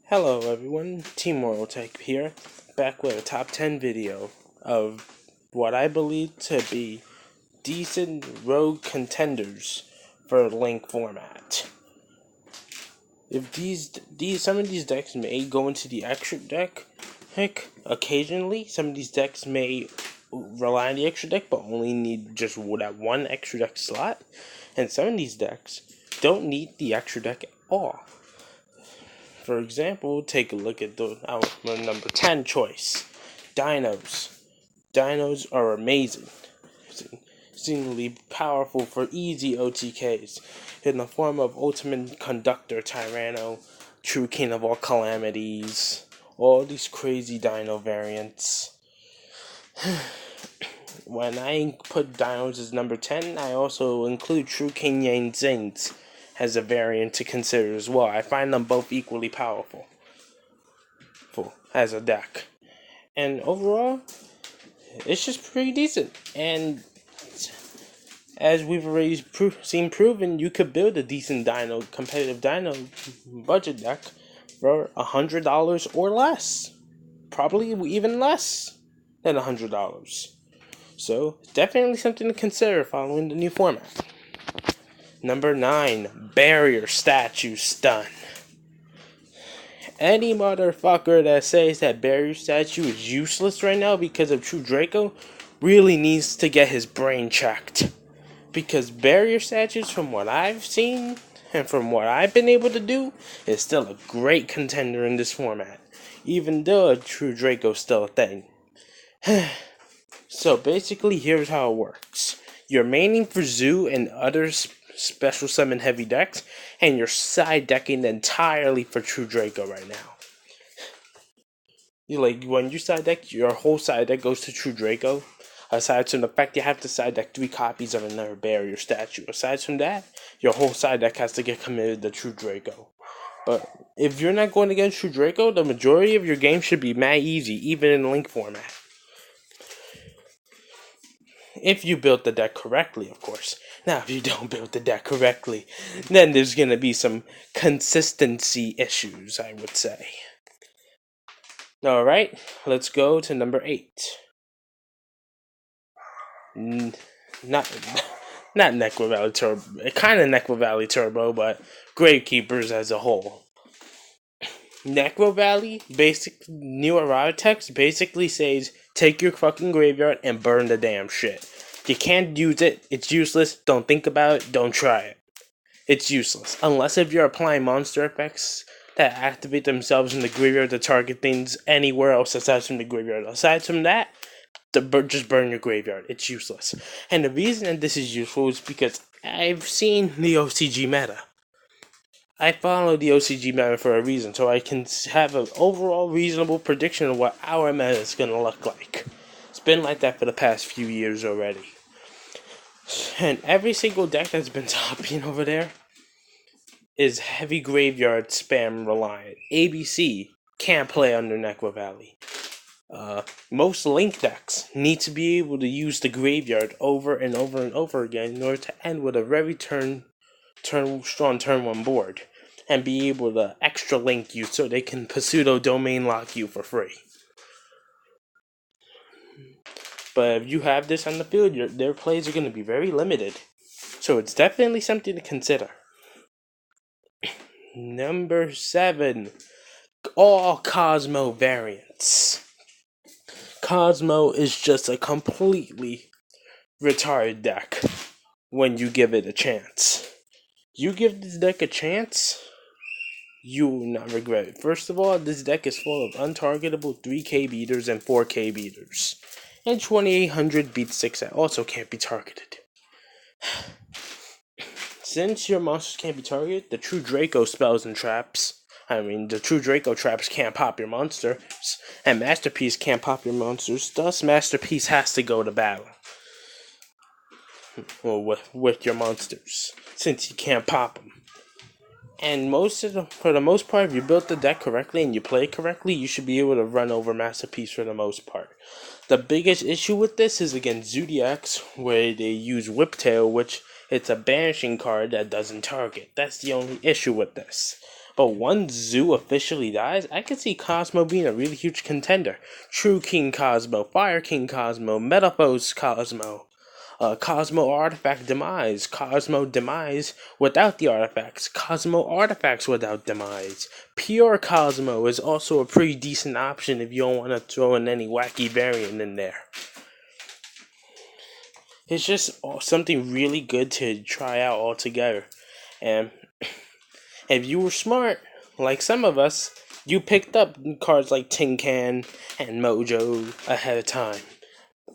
Hello everyone, Team Morotech here, back with a top 10 video of what I believe to be decent rogue contenders for Link format. If some of these decks may go into the extra deck, occasionally some of these decks may rely on the extra deck but only need just that one extra deck slot, and some of these decks don't need the extra deck at all. For example, take a look at our number 10 choice, Dinos. Dinos are amazing, seemingly powerful for easy OTKs, in the form of Ultimate Conductor Tyranno, True King of all Calamities, all these crazy Dino variants. When I put Dinos as number 10, I also include True King Yang Zings as a variant to consider as well. I find them both equally powerful as a deck. And overall, it's just pretty decent. And as we've already seen proven, you could build a decent competitive Dino budget deck for $100 or less. Probably even less than $100. So, definitely something to consider following the new format. Number 9, Barrier Statue Stun. Any motherfucker that says that Barrier Statue is useless right now because of True Draco really needs to get his brain checked. Because Barrier Statues, from what I've seen and from what I've been able to do, is still a great contender in this format, even though True Draco's still a thing. So basically, here's how it works. You're maining for Zoo and other special summon heavy decks, and you're side decking entirely for True Draco right now. When you side deck, your whole side deck goes to True Draco. Aside from the fact you have to side deck 3 copies of another Barrier Statue. Aside from that, your whole side deck has to get committed to True Draco. But if you're not going against True Draco, the majority of your game should be mad easy, even in Link format. If you built the deck correctly, of course. Now, if you don't build the deck correctly, then there's going to be some consistency issues, I would say. Alright, let's go to number 8. Not Necro Valley Turbo, kind of Necro Valley Turbo, but Gravekeepers as a whole. Necro Valley, new errata text basically says, take your fucking graveyard and burn the damn shit. You can't use it, it's useless, don't think about it, don't try it. It's useless, unless if you're applying monster effects that activate themselves in the graveyard to target things anywhere else aside from the graveyard. Aside from that, just burn your graveyard. It's useless. And the reason that this is useful is because I've seen the OCG meta. I follow the OCG meta for a reason, so I can have an overall reasonable prediction of what our meta is going to look like. It's been like that for the past few years already. And every single deck that's been topping over there is heavy graveyard spam reliant. ABC can't play under Necro Valley. Most Link decks need to be able to use the graveyard over and over and over again in order to end with a very strong turn 1 board, and be able to extra link you so they can pseudo domain lock you for free. But if you have this on the field, their plays are going to be very limited. So it's definitely something to consider. Number 7, all Cosmo variants. Cosmo is just a completely retarded deck when you give it a chance. You give this deck a chance, you will not regret it. First of all, this deck is full of untargetable 3k beaters and 4k beaters. And 2800 beat 6 that also can't be targeted. Since your monsters can't be targeted, the True Draco spells and traps. The True Draco traps can't pop your monsters, and Masterpiece can't pop your monsters, thus Masterpiece has to go to battle. Well, with your monsters, since you can't pop them. And for the most part, if you built the deck correctly and you play it correctly, you should be able to run over Masterpiece for the most part. The biggest issue with this is against Zodiacs, where they use Whiptail, which it's a banishing card that doesn't target. That's the only issue with this. But once Zoo officially dies, I could see Cosmo being a really huge contender. True King Cosmo, Fire King Cosmo, Metaphos Cosmo, Cosmo Artifact Demise, Cosmo Demise without the artifacts, Cosmo Artifacts without Demise. Pure Cosmo is also a pretty decent option if you don't want to throw in any wacky variant in there. It's just something really good to try out altogether. And if you were smart, like some of us, you picked up cards like Tin Can and Mojo ahead of time.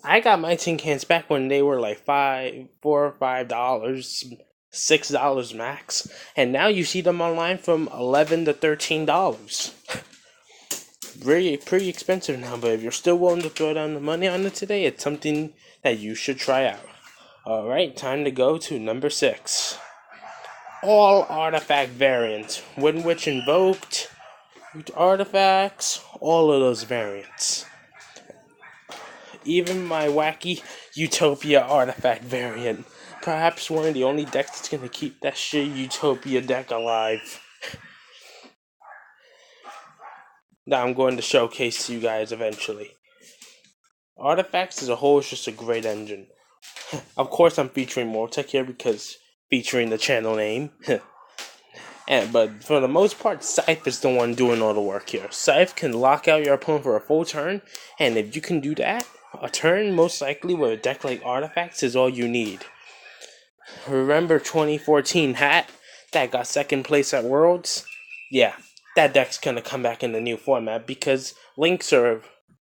I got my tin cans back when they were like $4 or $5, $6 max, and now you see them online from $11 to $13. Pretty expensive now, but if you're still willing to throw down the money on it today, it's something that you should try out. Alright, time to go to number 6. All artifact variants. Wind Witch Invoked, artifacts, all of those variants. Even my wacky Utopia artifact variant. Perhaps one of the only decks that's gonna keep that shit Utopia deck alive. That I'm going to showcase to you guys eventually. Artifacts as a whole is just a great engine. Of course I'm featuring Mortek here because featuring the channel name. But for the most part, Scythe is the one doing all the work here. Scythe can lock out your opponent for a full turn, and if you can do that, a turn most likely with a deck like Artifacts is all you need. Remember 2014 Hat that got second place at Worlds? Yeah, that deck's gonna come back in the new format because Lynx are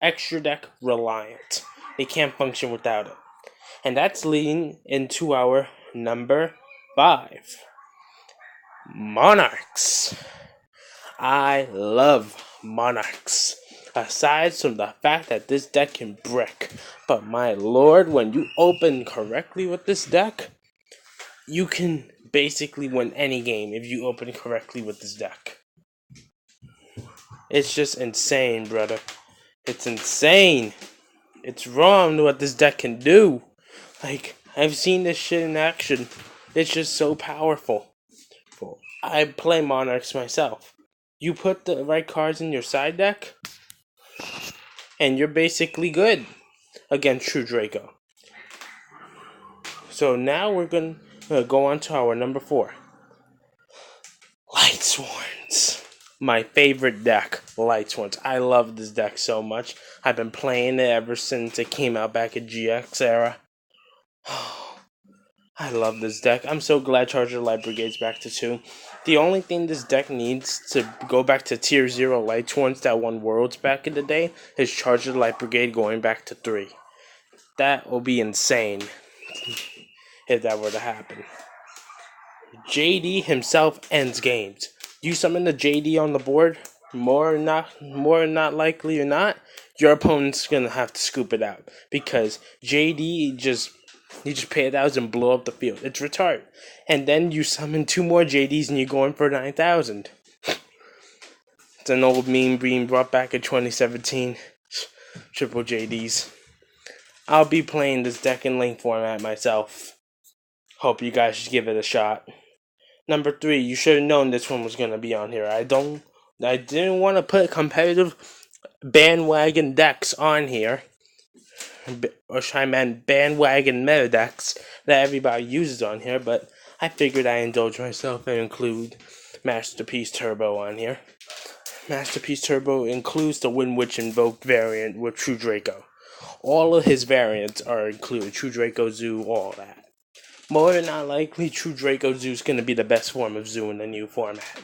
extra deck reliant. They can't function without it. And that's leading into our number 5. Monarchs. I love Monarchs. Aside from the fact that this deck can brick. But my lord, when you open correctly with this deck, you can basically win any game if you open correctly with this deck. It's just insane, brother. It's insane. It's wrong what this deck can do. Like, I've seen this shit in action. It's just so powerful. I play Monarchs myself. You put the right cards in your side deck, and you're basically good against True Draco. So now we're going to go on to our number 4. Lightsworns. My favorite deck, Lightsworns. I love this deck so much. I've been playing it ever since it came out back in GX era. I love this deck. I'm so glad Charger Light Brigade's back to 2. The only thing this deck needs to go back to Tier 0 Lightsworns that won Worlds back in the day is Charger Light Brigade going back to 3. That will be insane if that were to happen. JD himself ends games. You summon the JD on the board, more not likely or not, your opponent's gonna have to scoop it out because JD you just pay 1,000 and blow up the field. It's retarded. And then you summon 2 more JDs and you're going for 9,000. It's an old meme being brought back in 2017. Triple JDs. I'll be playing this deck in Link format myself. Hope you guys should give it a shot. Number 3, you should have known this one was going to be on here. I didn't want to put competitive bandwagon decks on here. Or I meant bandwagon meta decks that everybody uses on here, but I figured I'd indulge myself and include Masterpiece Turbo on here. Masterpiece Turbo includes the Wind Witch Invoked variant with True Draco. All of his variants are included. True Draco Zoo, all that. More than not likely, True Draco Zoo is going to be the best form of Zoo in the new format.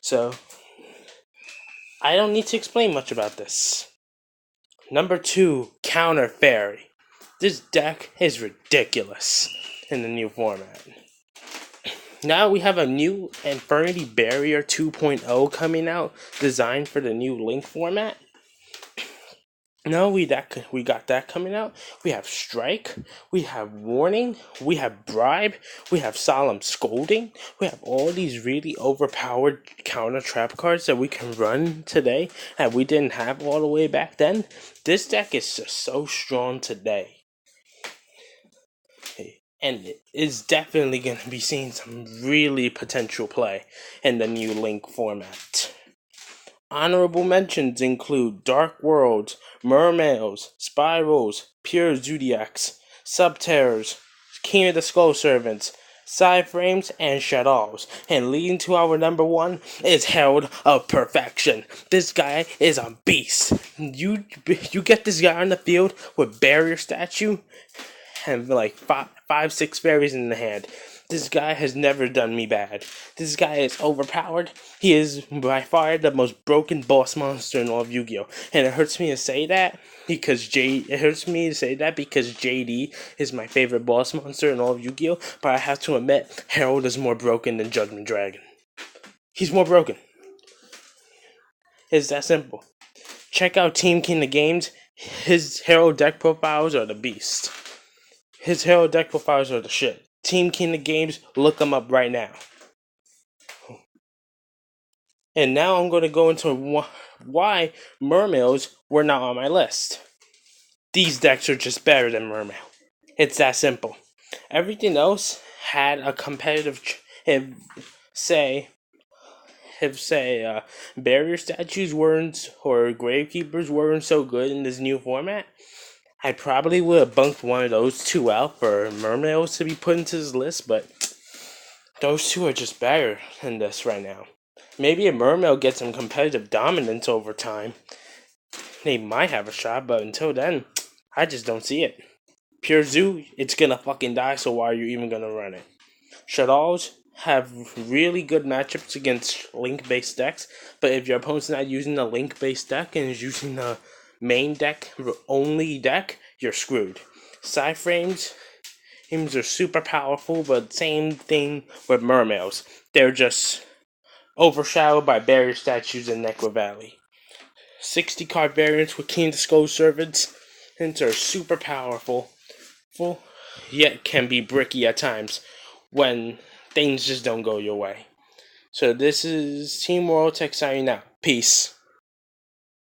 So, I don't need to explain much about this. Number 2, Counter Fairy. This deck is ridiculous in the new format. Now we have a new Infernity Barrier 2.0 coming out, designed for the new Link format. Now we got that coming out. We have Strike, we have Warning, we have Bribe, we have Solemn Scolding. We have all these really overpowered counter trap cards that we can run today that we didn't have all the way back then. This deck is just so strong today. and is definitely going to be seeing some really potential play in the new Link format. Honorable mentions include Dark Worlds, Mermails, Spirals, Pure Zodiacs, Subterrors, King of the Skull Servants, Psyframes, and Shadows. And leading to our number one is Herald of Perfection. This guy is a beast. You get this guy on the field with Barrier Statue and like five, 6 fairies in the hand. This guy has never done me bad. This guy is overpowered. He is by far the most broken boss monster in all of Yu-Gi-Oh! And it hurts me to say that because JD is my favorite boss monster in all of Yu-Gi-Oh! But I have to admit, Herald is more broken than Judgment Dragon. He's more broken. It's that simple. Check out Team King of Games. His Herald deck profiles are the beast. His Herald deck profiles are the shit. Team King of Games, look them up right now. And now I'm going to go into why Mermails were not on my list. These decks are just better than Mermail. It's that simple. Everything else had a competitive... Barrier statues weren't, or Gravekeepers weren't so good in this new format, I probably would have bunked one of those two out for Mermails to be put into this list, but those two are just better than this right now. Maybe a Mermail gets some competitive dominance over time. They might have a shot, but until then, I just don't see it. Pure Zoo, it's gonna fucking die, so why are you even gonna run it? Shadows have really good matchups against Link-based decks, but if your opponent's not using a Link-based deck and is using a main deck only deck, you're screwed. Psyframes are super powerful, but same thing with Mermails. They're just overshadowed by Barrier Statues in Necro Valley. 60 card variants with King of the Skull Servants are super powerful, yet can be bricky at times when things just don't go your way. So this is Team World Tech signing out. Peace.